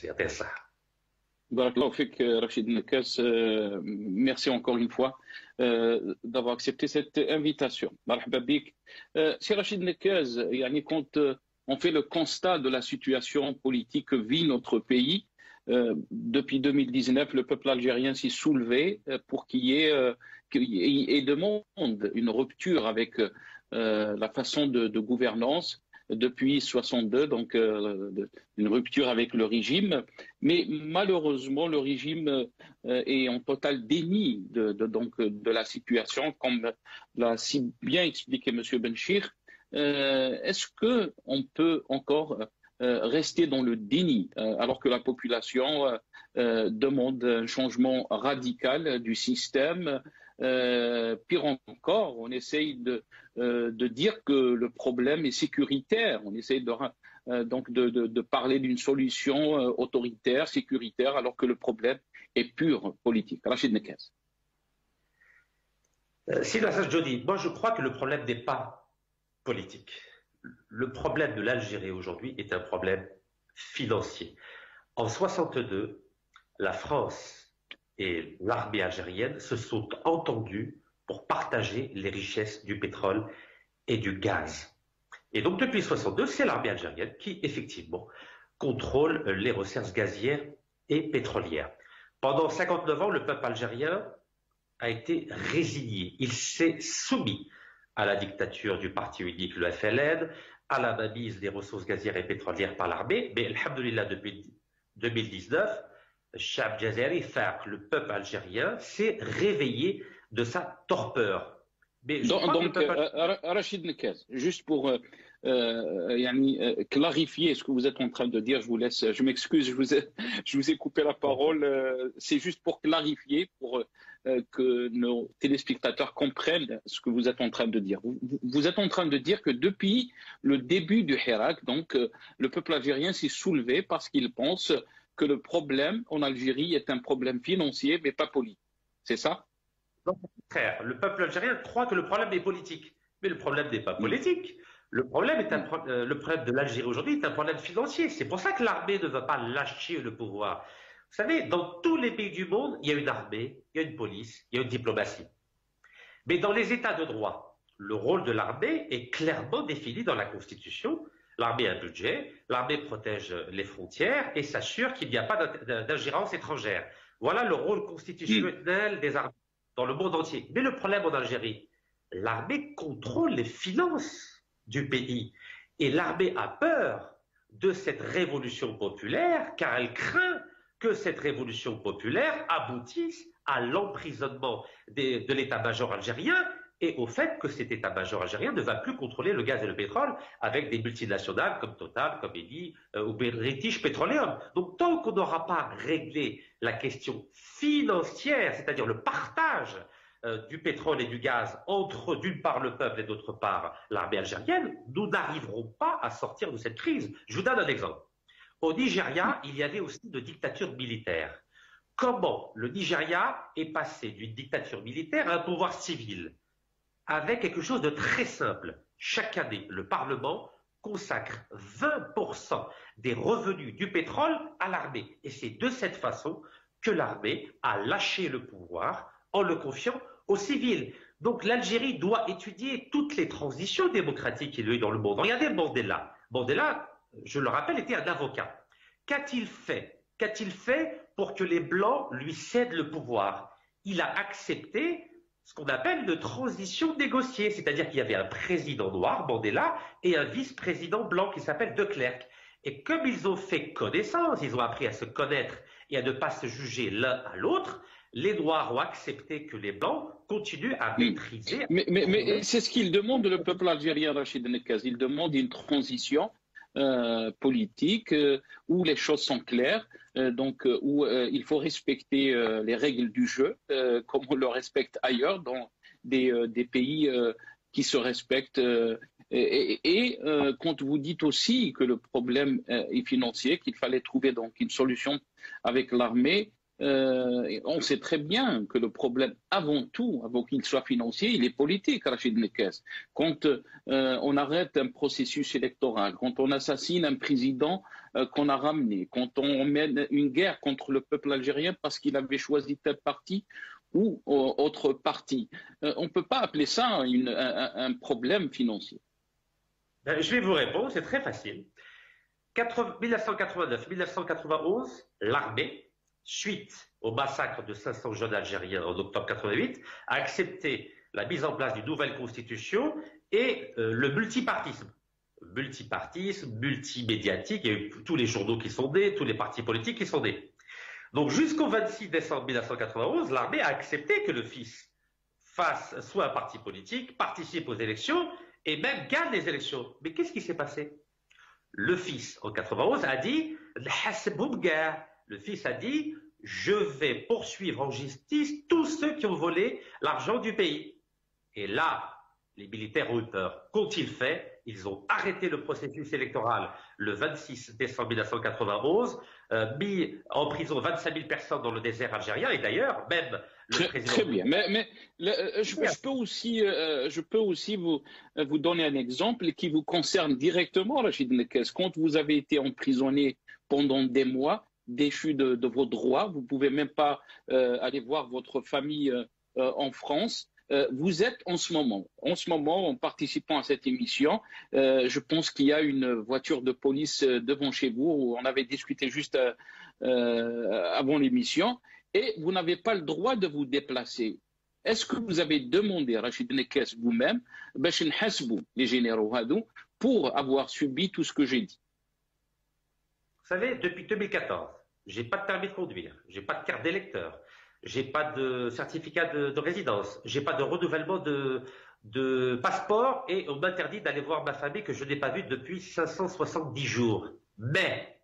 يعطيه الصحة. بارك الله فيك Rachid Nekaz. Merci encore une fois d'avoir accepté cette invitation. مرحبا بك. Si Rachid Nekaz, يعني quand on fait le constat de la situation politique que vit notre pays, depuis 2019, le peuple algérien s'est soulevé pour qu'il y ait et demande une rupture avec la façon de gouvernance depuis 62, donc une rupture avec le régime. Mais malheureusement, le régime est en total déni de la situation, comme l'a si bien expliqué M. Benchir. Est-ce qu'on peut encore rester dans le déni alors que la population demande un changement radical du système? Pire encore, on essaye de dire que le problème est sécuritaire. On essaye de parler d'une solution autoritaire, sécuritaire, alors que le problème est pur politique. Rachid Nekaz. Sidi Hassan Djodi, moi je crois que le problème n'est pas politique. Le problème de l'Algérie aujourd'hui est un problème financier. En 62, la France et l'armée algérienne se sont entendus pour partager les richesses du pétrole et du gaz. Et donc depuis 62, c'est l'armée algérienne qui effectivement contrôle les ressources gazières et pétrolières. Pendant 59 ans, le peuple algérien a été résigné. Il s'est soumis à la dictature du parti unique, le FLN, à la mainmise des ressources gazières et pétrolières par l'armée. Mais, alhamdoulilah, depuis 2019, Chab Jazari, le peuple algérien, s'est réveillé de sa torpeur. Mais donc Rachid Nekaz, juste pour clarifier ce que vous êtes en train de dire, je m'excuse, je vous ai coupé la parole, c'est juste pour clarifier, pour que nos téléspectateurs comprennent ce que vous êtes en train de dire. Vous êtes en train de dire que depuis le début du Hirak, donc le peuple algérien s'est soulevé parce qu'il pense que le problème en Algérie est un problème financier mais pas politique. C'est ça? Non, frère, le peuple algérien croit que le problème est politique, mais le problème n'est pas politique. Le problème de l'Algérie aujourd'hui est un problème financier. C'est pour ça que l'armée ne va pas lâcher le pouvoir. Vous savez, dans tous les pays du monde, il y a une armée, il y a une police, il y a une diplomatie. Mais dans les États de droit, le rôle de l'armée est clairement défini dans la Constitution. L'armée a un budget, l'armée protège les frontières et s'assure qu'il n'y a pas d'ingérence étrangère. Voilà le rôle constitutionnel des armées dans le monde entier. Mais le problème en Algérie, l'armée contrôle les finances du pays. Et l'armée a peur de cette révolution populaire car elle craint que cette révolution populaire aboutisse à l'emprisonnement de l'état-major algérien et au fait que cet état-major algérien ne va plus contrôler le gaz et le pétrole avec des multinationales comme Total, comme Eni ou British Petroleum. Donc tant qu'on n'aura pas réglé la question financière, c'est-à-dire le partage du pétrole et du gaz entre d'une part le peuple et d'autre part l'armée algérienne, nous n'arriverons pas à sortir de cette crise. Je vous donne un exemple. Au Nigeria, il y avait aussi de dictature militaire. Comment le Nigeria est passé d'une dictature militaire à un pouvoir civil? Avec quelque chose de très simple. Chaque année, le Parlement consacre 20% des revenus du pétrole à l'armée. Et c'est de cette façon que l'armée a lâché le pouvoir en le confiant aux civils. Donc l'Algérie doit étudier toutes les transitions démocratiques qu'il y a eu dans le monde. Regardez Mandela. Mandela, je le rappelle, était un avocat. Qu'a-t-il fait? Qu'a-t-il fait pour que les Blancs lui cèdent le pouvoir? Il a accepté ce qu'on appelle une transition négociée, c'est-à-dire qu'il y avait un président noir, Mandela, et un vice-président blanc qui s'appelle De Klerk. Et comme ils ont fait connaissance, ils ont appris à se connaître et à ne pas se juger l'un à l'autre, les Noirs ont accepté que les Blancs continuent à maîtriser. Mais c'est ce qu'il demande, le peuple algérien, Rachid Nekaz. Il demande une transition politique où les choses sont claires, où il faut respecter les règles du jeu comme on le respecte ailleurs dans des pays qui se respectent. Quand vous dites aussi que le problème est financier, qu'il fallait trouver donc une solution avec l'armée, On sait très bien que le problème, avant tout, avant qu'il soit financier, il est politique, Rachid Nekez. Quand on arrête un processus électoral, quand on assassine un président qu'on a ramené, quand on mène une guerre contre le peuple algérien parce qu'il avait choisi tel parti ou autre parti, on ne peut pas appeler ça un problème financier. Je vais vous répondre, c'est très facile. 1989-1991, l'armée, suite au massacre de 500 jeunes Algériens en octobre 88, a accepté la mise en place d'une nouvelle constitution et le multipartisme. Multipartisme, multimédiatique, il y a eu tous les journaux qui sont nés, tous les partis politiques qui sont nés. Donc jusqu'au 26 décembre 1991, l'armée a accepté que le fils soit un parti politique, participe aux élections et même gagne les élections. Mais qu'est-ce qui s'est passé? Le fils, en 91, a dit « Le fils a dit « Je vais poursuivre en justice tous ceux qui ont volé l'argent du pays. » Et là, les militaires ont eu peur. Qu'ont-ils fait? Ils ont arrêté le processus électoral le 26 décembre 1991, mis en prison 25 000 personnes dans le désert algérien, et d'ailleurs, même le président... Très bien, mais je peux aussi vous donner un exemple qui vous concerne directement, Rachid Nekez. Quand vous avez été emprisonné pendant des mois, déchu de vos droits, vous ne pouvez même pas aller voir votre famille en France. Vous êtes en ce moment, en participant à cette émission, je pense qu'il y a une voiture de police devant chez vous. On avait discuté juste avant l'émission et vous n'avez pas le droit de vous déplacer. Est-ce que vous avez demandé, Rachid Nekez, vous-même, les généraux Hadou, pour avoir subi tout ce que j'ai dit? Vous savez, depuis 2014, je n'ai pas de permis de conduire, je n'ai pas de carte d'électeur. J'ai pas de certificat de résidence, j'ai pas de renouvellement de passeport et on m'interdit d'aller voir ma famille que je n'ai pas vue depuis 570 jours. Mais,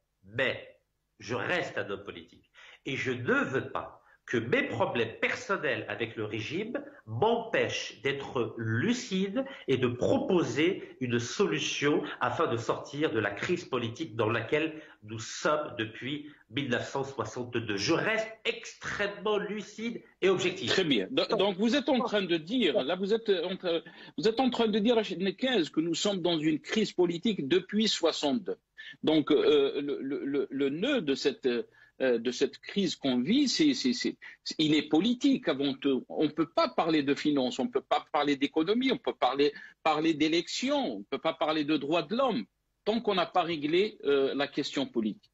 je reste un homme politique et je ne veux pas que mes problèmes personnels avec le régime m'empêchent d'être lucide et de proposer une solution afin de sortir de la crise politique dans laquelle nous sommes depuis 1962. Je reste extrêmement lucide et objectif. Très bien. Donc vous êtes en train de dire, là vous êtes en train de dire, Rachid Nekez, que nous sommes dans une crise politique depuis 62. Donc le nœud de cette crise qu'on vit, il est politique avant tout. On ne peut pas parler de finances, on ne peut pas parler d'économie, on peut parler d'élections, on ne peut pas parler de droits de l'homme tant qu'on n'a pas réglé la question politique.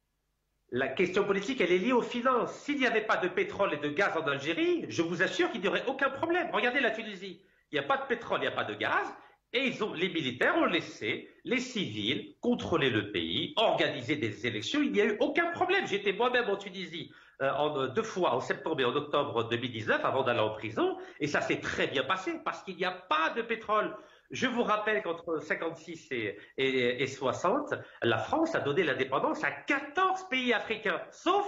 La question politique, elle est liée aux finances. S'il n'y avait pas de pétrole et de gaz en Algérie, je vous assure qu'il n'y aurait aucun problème. Regardez la Tunisie. Il n'y a pas de pétrole, il n'y a pas de gaz. Et les militaires ont laissé les civils contrôler le pays, organiser des élections. Il n'y a eu aucun problème. J'étais moi-même en Tunisie 2 fois, en septembre et en octobre 2019, avant d'aller en prison. Et ça s'est très bien passé parce qu'il n'y a pas de pétrole. Je vous rappelle qu'entre 56 et 60, la France a donné l'indépendance à 14 pays africains, sauf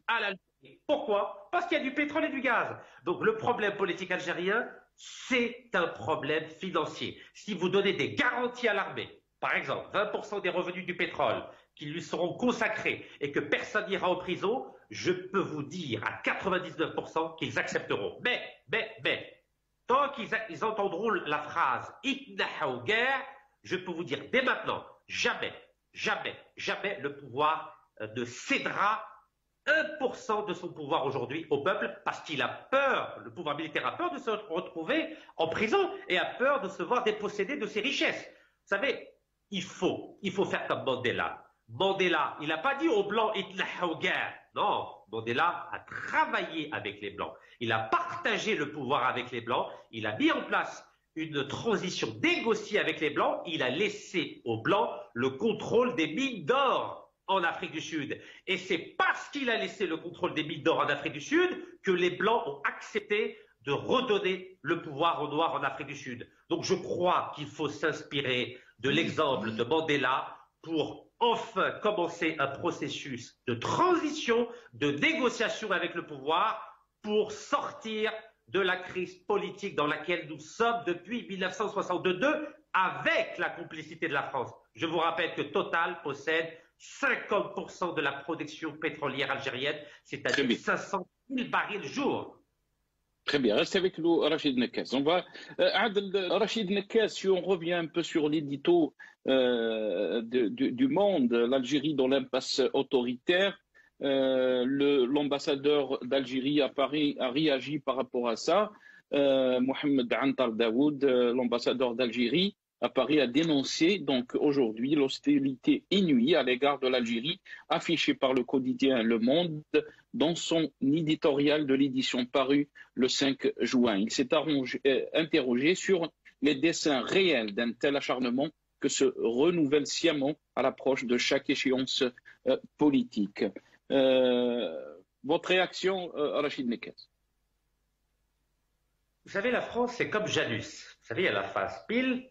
à l'Algérie. Pourquoi? Parce qu'il y a du pétrole et du gaz. Donc le problème politique algérien, c'est un problème financier. Si vous donnez des garanties à l'armée, par exemple 20% des revenus du pétrole qui lui seront consacrés et que personne n'ira en prison, je peux vous dire à 99% qu'ils accepteront. Mais, tant qu'ils entendront la phrase « Itnaha guerre », je peux vous dire dès maintenant, jamais le pouvoir ne cédera 1% de son pouvoir aujourd'hui au peuple parce qu'il a peur, le pouvoir militaire a peur de se retrouver en prison et a peur de se voir dépossédé de ses richesses. Vous savez, il faut faire comme Mandela. Mandela, il n'a pas dit aux Blancs « Itnaha guerre ». Non, Mandela a travaillé avec les Blancs. Il a partagé le pouvoir avec les Blancs. Il a mis en place une transition négociée avec les Blancs. Il a laissé aux Blancs le contrôle des mines d'or en Afrique du Sud. Et c'est parce qu'il a laissé le contrôle des mines d'or en Afrique du Sud que les Blancs ont accepté de redonner le pouvoir aux Noirs en Afrique du Sud. Donc je crois qu'il faut s'inspirer de l'exemple de Mandela pour enfin commencer un processus de transition, de négociation avec le pouvoir pour sortir de la crise politique dans laquelle nous sommes depuis 1962 avec la complicité de la France. Je vous rappelle que Total possède 50% de la production pétrolière algérienne, c'est-à-dire 500 000 barils jour. Très bien, restez avec nous, Rachid Nekaz. On va, Rachid Nekaz, si on revient un peu sur l'édito du monde, l'Algérie dans l'impasse autoritaire, l'ambassadeur d'Algérie à Paris a réagi par rapport à ça. Mohamed Antar Daoud, l'ambassadeur d'Algérie à Paris, a dénoncé donc aujourd'hui l'hostilité inouïe à l'égard de l'Algérie affichée par le quotidien Le Monde dans son éditorial de l'édition parue le 5 juin. Il s'est interrogé sur les desseins réels d'un tel acharnement que se renouvelle sciemment à l'approche de chaque échéance politique. Votre réaction, Rachid Nekaz? Vous savez, la France, c'est comme Janus. Vous savez, il y a la phase pile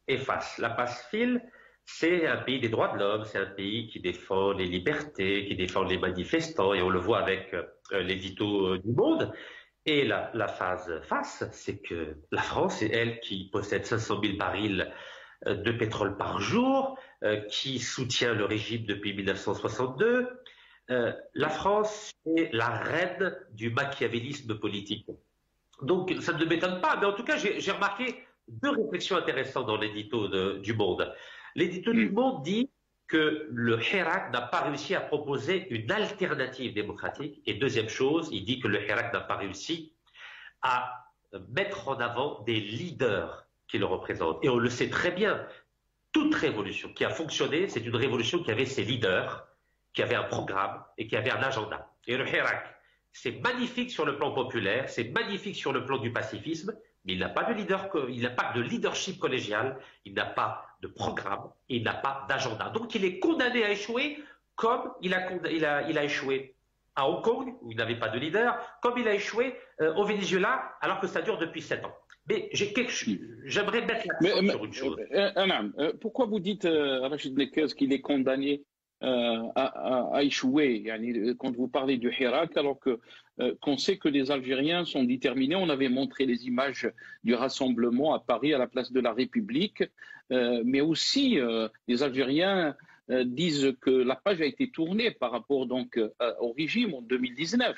et face. La phase file, c'est un pays des droits de l'homme, c'est un pays qui défend les libertés, qui défend les manifestants, et on le voit avec l'édito du Monde. Et la phase face, c'est que la France, c'est elle qui possède 500 000 barils de pétrole par jour, qui soutient le régime depuis 1962. La France est la reine du machiavélisme politique. Donc, ça ne m'étonne pas, mais en tout cas, j'ai remarqué deux réflexions intéressantes dans l'édito du Monde. L'édito du Monde dit que le Hirak n'a pas réussi à proposer une alternative démocratique. Et deuxième chose, il dit que le Hirak n'a pas réussi à mettre en avant des leaders qui le représentent. Et on le sait très bien, toute révolution qui a fonctionné, c'est une révolution qui avait ses leaders, qui avait un programme et qui avait un agenda. Et le Hirak, c'est magnifique sur le plan populaire, c'est magnifique sur le plan du pacifisme, mais il n'a pas de leadership collégial, il n'a pas de programme, et il n'a pas d'agenda. Donc il est condamné à échouer comme il a échoué à Hong Kong, où il n'avait pas de leader, comme il a échoué au Venezuela, alors que ça dure depuis 7 ans. Mais j'aimerais mettre l'accent sur une chose. Pourquoi vous dites, Rachid Nekaz, qu'il est condamné à échouer quand vous parlez du Hirak, alors qu'on sait que les Algériens sont déterminés? On avait montré les images du rassemblement à Paris à la place de la République, mais aussi les Algériens disent que la page a été tournée par rapport donc au régime en 2019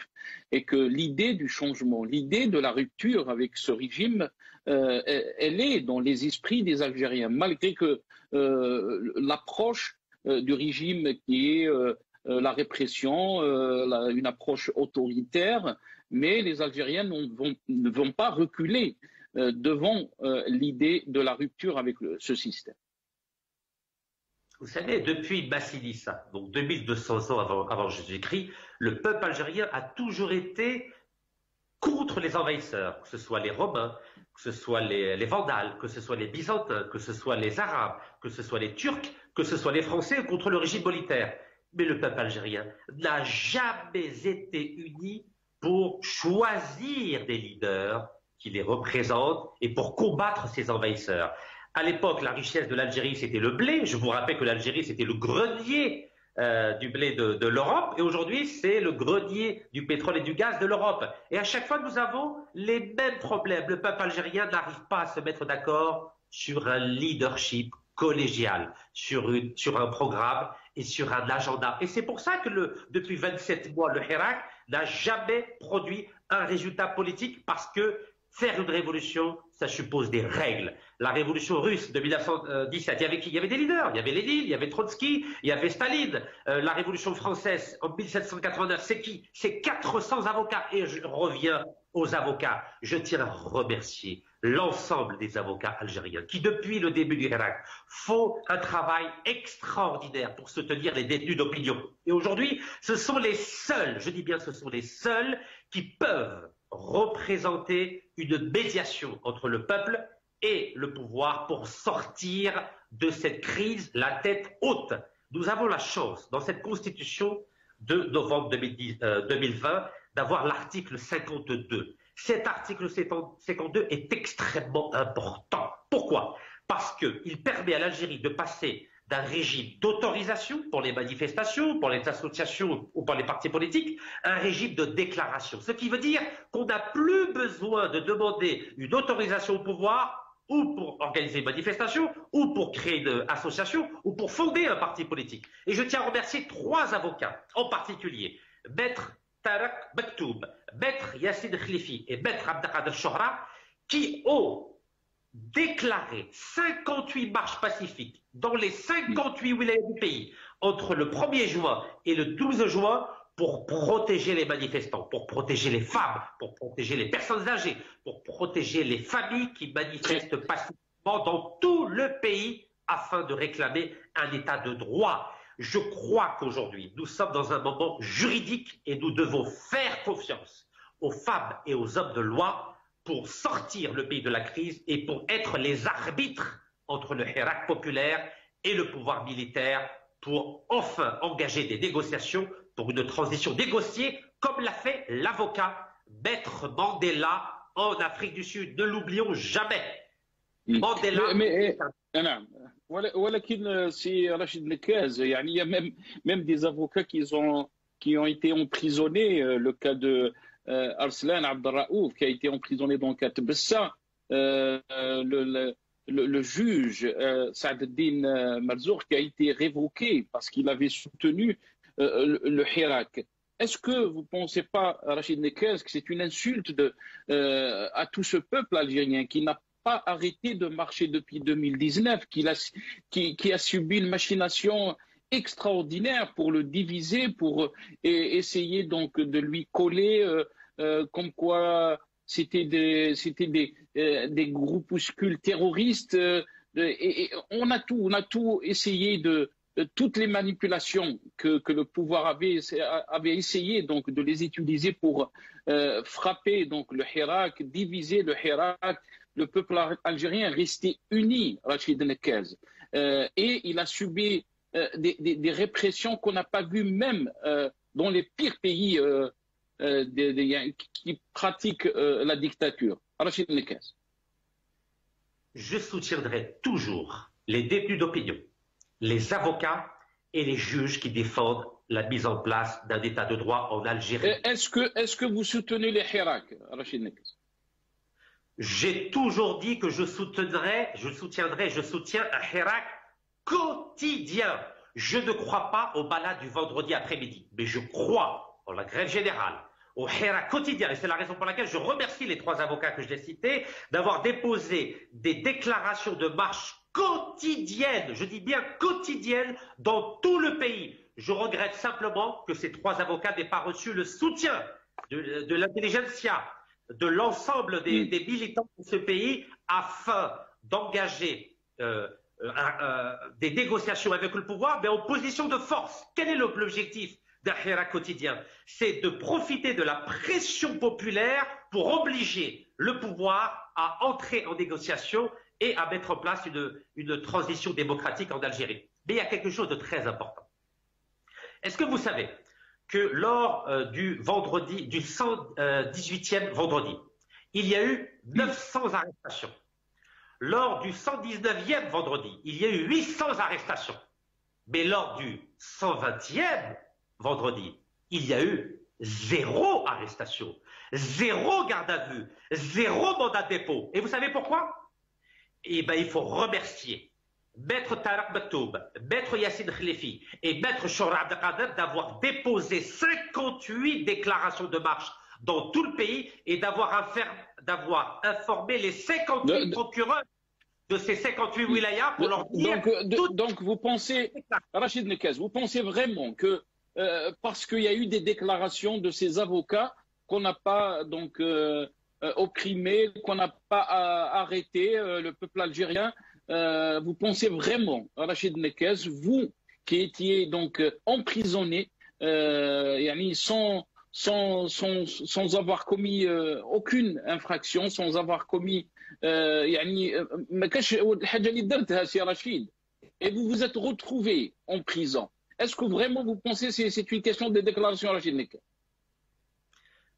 et que l'idée du changement, l'idée de la rupture avec ce régime, elle est dans les esprits des Algériens, malgré que l'approche du régime qui est la répression, une approche autoritaire, mais les Algériens ne vont pas reculer devant l'idée de la rupture avec ce système. Vous savez, depuis Massinissa, donc 2200 ans avant Jésus-Christ, le peuple algérien a toujours été contre les envahisseurs, que ce soit les Romains, que ce soit les Vandales, que ce soit les Byzantins, que ce soit les Arabes, que ce soit les Turcs, que ce soit les Français contre le régime militaire. Mais le peuple algérien n'a jamais été uni pour choisir des leaders qui les représentent et pour combattre ces envahisseurs. À l'époque, la richesse de l'Algérie, c'était le blé. Je vous rappelle que l'Algérie, c'était le grenier du blé de l'Europe. Et aujourd'hui, c'est le grenier du pétrole et du gaz de l'Europe. Et à chaque fois, nous avons les mêmes problèmes. Le peuple algérien n'arrive pas à se mettre d'accord sur un leadership collégial, sur un programme et sur un agenda. Et c'est pour ça que depuis 27 mois, le Hirak n'a jamais produit un résultat politique, parce que faire une révolution, ça suppose des règles. La révolution russe de 1917, il y avait qui? Il y avait des leaders. Il y avait Lénine, il y avait Trotsky, il y avait Staline. La révolution française en 1789, c'est qui? C'est 400 avocats. Et je reviens aux avocats. Je tiens à remercier l'ensemble des avocats algériens qui, depuis le début du Hirak, font un travail extraordinaire pour soutenir les détenus d'opinion. Et aujourd'hui, ce sont les seuls, je dis bien ce sont les seuls, qui peuvent représenter une médiation entre le peuple et le pouvoir pour sortir de cette crise la tête haute. Nous avons la chance, dans cette constitution de novembre 2020, d'avoir l'article 52. Cet article 52 est extrêmement important. Pourquoi? Parce qu'il permet à l'Algérie de passer d'un régime d'autorisation pour les manifestations, pour les associations ou pour les partis politiques, à un régime de déclaration. Ce qui veut dire qu'on n'a plus besoin de demander une autorisation au pouvoir ou pour organiser une manifestation, ou pour créer une association, ou pour fonder un parti politique. Et je tiens à remercier 3 avocats en particulier, Maître Tarak Maktoub, Maître Yassine Khlifi et Maître Abdelkader Chouhra, qui ont déclaré 58 marches pacifiques dans les 58 wilayas du pays entre le 1er juin et le 12 juin pour protéger les manifestants, pour protéger les femmes, pour protéger les personnes âgées, pour protéger les familles qui manifestent pacifiquement dans tout le pays afin de réclamer un état de droit. Je crois qu'aujourd'hui, nous sommes dans un moment juridique et nous devons faire confiance aux femmes et aux hommes de loi pour sortir le pays de la crise et pour être les arbitres entre le Hirak populaire et le pouvoir militaire pour enfin engager des négociations pour une transition négociée, comme l'a fait l'avocat Maître Mandela en Afrique du Sud. Ne l'oublions jamais. Mandela. نعم ولكن سي رشيد نكاز يعني il y a même des avocats qui ont été emprisonnés, le cas de Arslan Abdelraouf qui a été emprisonné dans le cas de Bessa, le juge Saad Eddine Marzouk qui a été révoqué parce qu'il avait soutenu le Hirak. Est-ce que vous ne pensez pas, Rachid Nekez, que c'est une insulte à tout ce peuple algérien qui n'a pas arrêté de marcher depuis 2019, qui a subi une machination extraordinaire pour le diviser, pour essayer donc de lui coller comme quoi c'était des groupuscules terroristes. Et on a tout essayé toutes les manipulations que le pouvoir avait essayé donc de les utiliser pour frapper donc le Hirak, diviser le Hirak. Le peuple algérien restait uni, Rachid Nekez, et il a subi des répressions qu'on n'a pas vues même dans les pires pays qui pratiquent la dictature. Rachid Nekez. Je soutiendrai toujours les détenus d'opinion, les avocats et les juges qui défendent la mise en place d'un état de droit en Algérie. Est-ce que vous soutenez les Hirak, Rachid Nekez? J'ai toujours dit que je soutiens un Hirak quotidien. Je ne crois pas aux balades du vendredi après-midi, mais je crois en la grève générale, au Hirak quotidien. Et c'est la raison pour laquelle je remercie les 3 avocats que je l'ai cités d'avoir déposé des déclarations de marche quotidiennes, je dis bien quotidiennes, dans tout le pays. Je regrette simplement que ces 3 avocats n'aient pas reçu le soutien de l'intelligentsia, de l'ensemble des militants de ce pays afin d'engager des négociations avec le pouvoir, mais en position de force. Quel est l'objectif d'un Hirak quotidien? C'est de profiter de la pression populaire pour obliger le pouvoir à entrer en négociation et à mettre en place une transition démocratique en Algérie. Mais il y a quelque chose de très important. Est-ce que vous savez que lors du 118e vendredi, il y a eu 900 arrestations. Lors du 119e vendredi, il y a eu 800 arrestations. Mais lors du 120e vendredi, il y a eu 0 arrestation, 0 garde à vue, 0 mandat de dépôt. Et vous savez pourquoi? Eh bien, il faut remercier Maître Tarak Maktoub, Maître Yassine Khlifi et Maître Chouhra Abdelkader d'avoir déposé 58 déclarations de marche dans tout le pays et d'avoir informé les 58 procureurs de ces 58 wilayas pour leur dire... Donc vous pensez, Rachid Nekez, vous pensez vraiment que parce qu'il y a eu des déclarations de ces avocats qu'on n'a pas donc opprimé, qu'on n'a pas arrêté le peuple algérien, vous pensez vraiment, Rachid Nekez, vous qui étiez donc emprisonné sans avoir commis aucune infraction, sans avoir commis et vous vous êtes retrouvé en prison. Est-ce que vraiment vous pensez que c'est une question de déclaration, Rachid Nekez?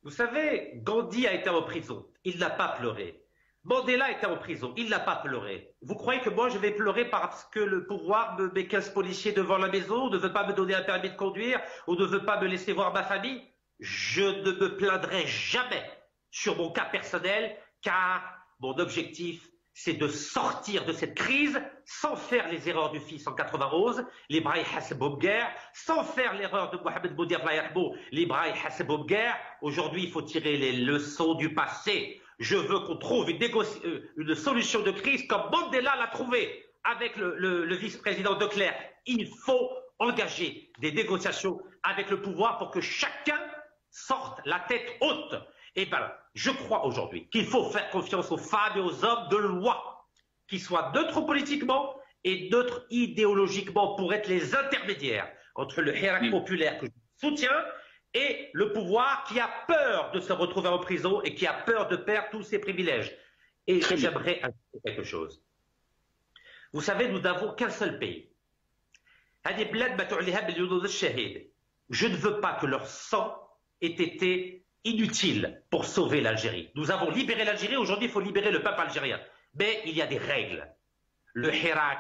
Vous savez, Gandhi a été en prison, il n'a pas pleuré. Mandela était en prison, il n'a pas pleuré. Vous croyez que moi je vais pleurer parce que le pouvoir me met 15 policiers devant la maison, ne veut pas me donner un permis de conduire ou ne veut pas me laisser voir ma famille? Je ne me plaindrai jamais sur mon cas personnel car mon objectif c'est de sortir de cette crise sans faire les erreurs du fils en 91, les Brailles Hasseboum guerre, sans faire l'erreur de Mohamed Boudir Layahbo, les Brailles Hasseboum guerre. Aujourd'hui, il faut tirer les leçons du passé. Je veux qu'on trouve une solution de crise comme Mandela l'a trouvé avec le vice-président de Klerk. Il faut engager des négociations avec le pouvoir pour que chacun sorte la tête haute. Eh bien, je crois aujourd'hui qu'il faut faire confiance aux femmes et aux hommes de loi, qui soient neutres politiquement et neutres idéologiquement pour être les intermédiaires entre le Hirak populaire que je soutiens et le pouvoir qui a peur de se retrouver en prison et qui a peur de perdre tous ses privilèges. Et j'aimerais ajouter quelque chose. Vous savez, nous n'avons qu'un seul pays. Je ne veux pas que leur sang ait été inutile pour sauver l'Algérie. Nous avons libéré l'Algérie, aujourd'hui il faut libérer le peuple algérien. Mais il y a des règles. Le Hirak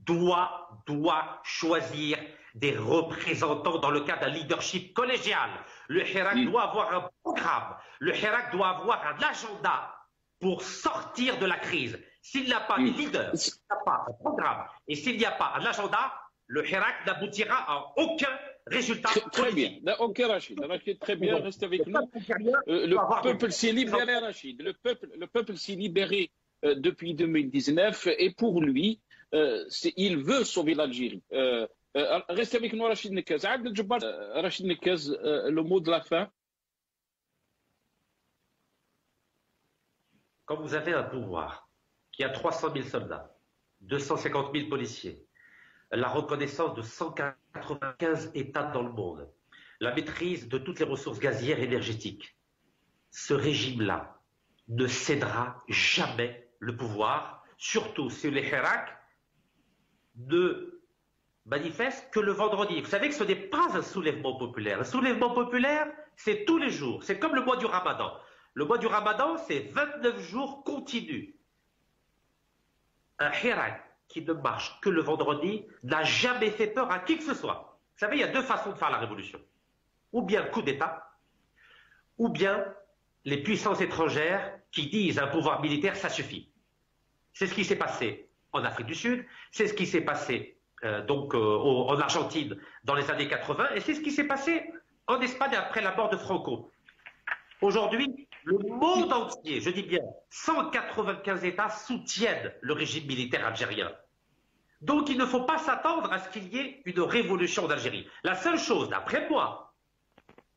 doit choisir des représentants dans le cadre d'un leadership collégial. Le Hirak doit avoir un programme. Le Hirak doit avoir un agenda pour sortir de la crise. S'il n'a pas de leader, s'il n'a pas un programme et s'il n'y a pas un agenda, le Hirak n'aboutira à aucun résultat. Très bien. Ok, Rachid. Rachid, très bien. Reste avec nous. Le peuple s'est libéré, Rachid. Le peuple s'est libéré depuis 2019 et pour lui, il veut sauver l'Algérie. Reste avec nous, Rachid Nekaz. Rachid Nekaz, le mot de la fin. Quand vous avez un pouvoir qui a 300 000 soldats, 250 000 policiers, la reconnaissance de 195 États dans le monde, la maîtrise de toutes les ressources gazières et énergétiques, ce régime-là ne cédera jamais le pouvoir, surtout si les Hirak ne manifestent que le vendredi. Vous savez que ce n'est pas un soulèvement populaire. Un soulèvement populaire, c'est tous les jours. C'est comme le mois du Ramadan. Le mois du Ramadan, c'est 29 jours continus. Un Hirak qui ne marche que le vendredi n'a jamais fait peur à qui que ce soit. Vous savez, il y a deux façons de faire la révolution. Ou bien le coup d'État, ou bien les puissances étrangères qui disent un pouvoir militaire, ça suffit. C'est ce qui s'est passé en Afrique du Sud, c'est ce qui s'est passé en Argentine dans les années 80, et c'est ce qui s'est passé en Espagne après la mort de Franco. Aujourd'hui, le monde entier, je dis bien 195 États soutiennent le régime militaire algérien. Donc il ne faut pas s'attendre à ce qu'il y ait une révolution en Algérie. La seule chose, d'après moi,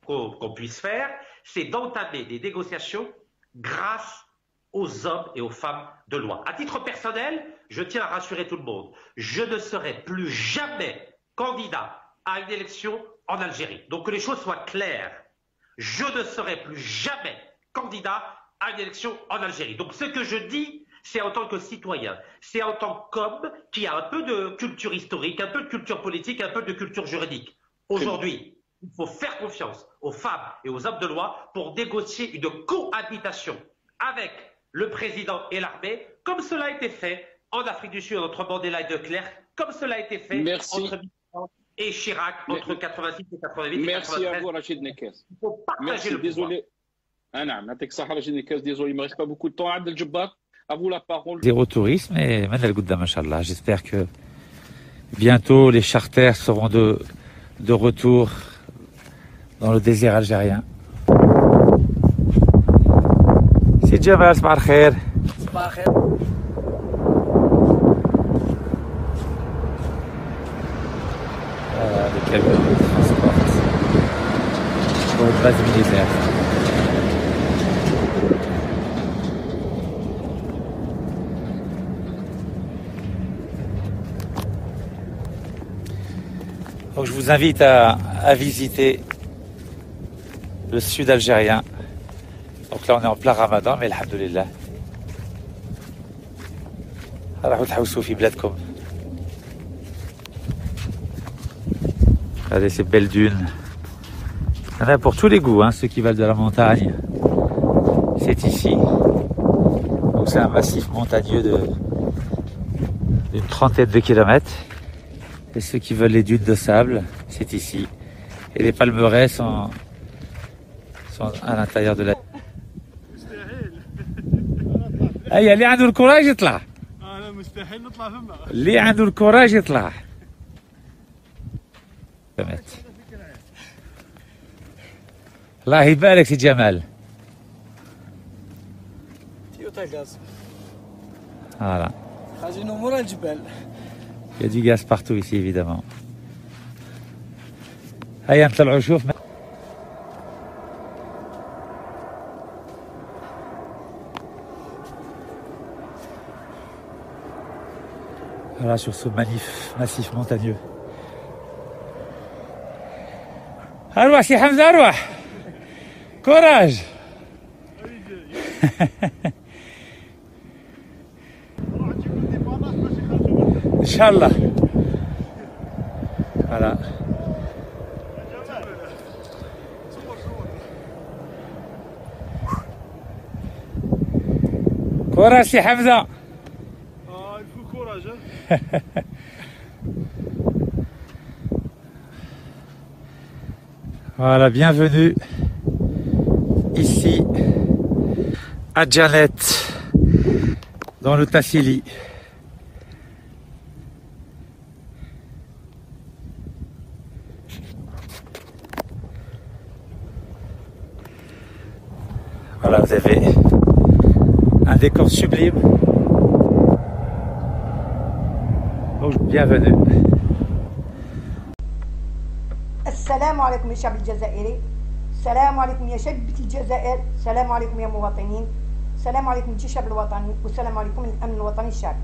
qu'on puisse faire, c'est d'entamer des négociations grâce aux hommes et aux femmes de loi. À titre personnel, je tiens à rassurer tout le monde, je ne serai plus jamais candidat à une élection en Algérie. Donc que les choses soient claires. Je ne serai plus jamais candidat à une élection en Algérie. Donc ce que je dis, c'est en tant que citoyen, c'est en tant qu'homme qui a un peu de culture historique, un peu de culture politique, un peu de culture juridique. Aujourd'hui, il faut faire confiance aux femmes et aux hommes de loi pour négocier une cohabitation avec le président et l'armée, comme cela a été fait en Afrique du Sud entre Mandela et de Klerk, comme cela a été fait entre Mitterrand et Chirac entre 86 et 88. Merci à vous, Rachid Nekaz. Il faut partager le pouvoir. Désolé. Rachid Nekaz, désolé, il ne me reste pas beaucoup de temps. Abdel Jabbar, à vous la parole. Zéro tourisme et Manel Gouda, machallah. J'espère que bientôt les charters seront de retour dans le désert algérien. C'est Jamal, صباح الخير. صباح الخير. Le camion de transport pour une base militaire. Donc je vous invite à visiter le sud algérien. Donc là on est en plein ramadan, mais alhamdoulilah. راحوا تحوسوا في بلادكم. Regardez ces belles dunes. Il y en a pour tous les goûts, hein, ceux qui veulent de la montagne. C'est ici. Donc c'est un massif montagneux d'une trentaine de kilomètres. Et ceux qui veulent les dunes de sable, c'est ici. Et les palmeraies sont à l'intérieur de la... هيا اللي عنده الكوراج يطلع. انا مستحيل نطلع فما. اللي عنده الكوراج يطلع. الله يبارك سي جمال. تويوتا غاز. Voilà. خازينو مورا الجبال. Il y a du gaz partout ici évidemment. هيا نطلعوا شوف. Voilà sur ce massif montagneux. أروح سي حمزة أروح. كوراج. إن شاء الله. Voilà. كوراج سي حمزة. الفو كوراج. Voilà, bienvenue ici à Djanet, dans le Tassili. Voilà, vous avez un décor sublime. Donc, bienvenue. السلام عليكم يا شعب الجزائري، السلام عليكم يا شعب الجزائر، السلام عليكم يا مواطنين، السلام عليكم الجيش الوطني، والسلام عليكم الأمن الوطني الشعبي.